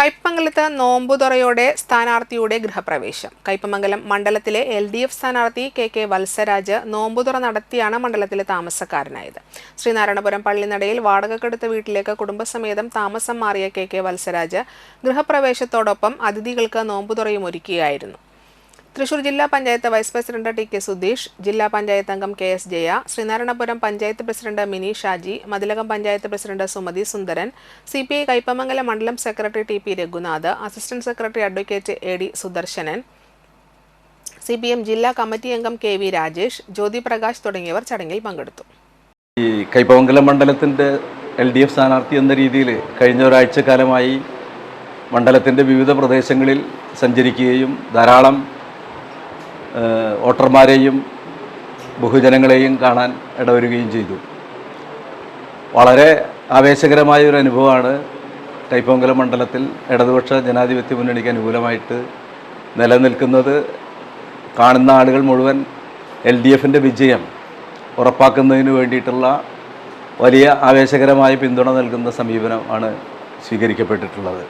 കയ്പമംഗലത്ത് നോമ്പുതുറയോടെ സ്ഥാനാർത്ഥിയുടെ ഗൃഹപ്രവേശം. കയ്പമംഗലം മണ്ഡലത്തിലെ LDF സ്ഥാനാർത്ഥി KK വത്സരാജ് നോമ്പുതുറ നടത്തിയാണ് മണ്ഡലത്തിലെ താമസക്കാരനായത്. ശ്രീനാരായണപുരം പള്ളിനടയിൽ വാടകക്കെടുത്ത വീട്ടിലേക്ക് കുടുംബസമേതം താമസം മാറിയ KK വത്സരാജ് ഗൃഹപ്രവേശത്തോടൊപ്പം അതിഥികൾക്ക് നോമ്പുതുറയും ഒരുക്കിയായിരുന്നു. തൃശൂർ ജില്ലാ panchayat vice president TK Sudheesh, ജില്ലാ പഞ്ചായത്ത് അംഗം KS Jaya, Sreenarayanapuram panchayat president Mini Shaji, Mathilakam panchayat president Sumathi Sundaran, CPI Kaipamangalam മണ്ഡലം secretary TP Raghunath, assistant secretary advocate AD Sudarshanan, CPM ജില്ലാ കമ്മിറ്റി അംഗം KV രാജേഷ്, ജ്യോതി പ്രകാശ് തുടങ്ങിയവർ ചടങ്ങിൽ പങ്കെടുത്തു. ഈ കയ്പമംഗലം മണ്ഡലത്തിൻ്റെ LDF സ്ഥാനാർത്ഥി എന്ന രീതിയിൽ കഴിഞ്ഞ ഒരാഴ്ചക്കാലമായി മണ്ഡലത്തിൻ്റെ വിവിധ പ്രദേശങ്ങളിൽ സഞ്ചരിക്കുകയും ധാരാളം വോട്ടർമാരെയും ബഹുജനങ്ങളെയും കാണാൻ ഇടവരുകയും ചെയ്തു. വളരെ ആവേശകരമായ ഒരു അനുഭവമാണ് കയ്പമംഗലം മണ്ഡലത്തിൽ ഇടതുപക്ഷ ജനാധിപത്യ മുന്നണിക്ക് അനുകൂലമായിട്ട് നിലനിൽക്കുന്നത്. കാണുന്ന ആളുകൾ മുഴുവൻ LDFൻ്റെ വിജയം ഉറപ്പാക്കുന്നതിന് വേണ്ടിയിട്ടുള്ള വലിയ ആവേശകരമായ പിന്തുണ നൽകുന്ന സമീപനമാണ് സ്വീകരിക്കപ്പെട്ടിട്ടുള്ളത്.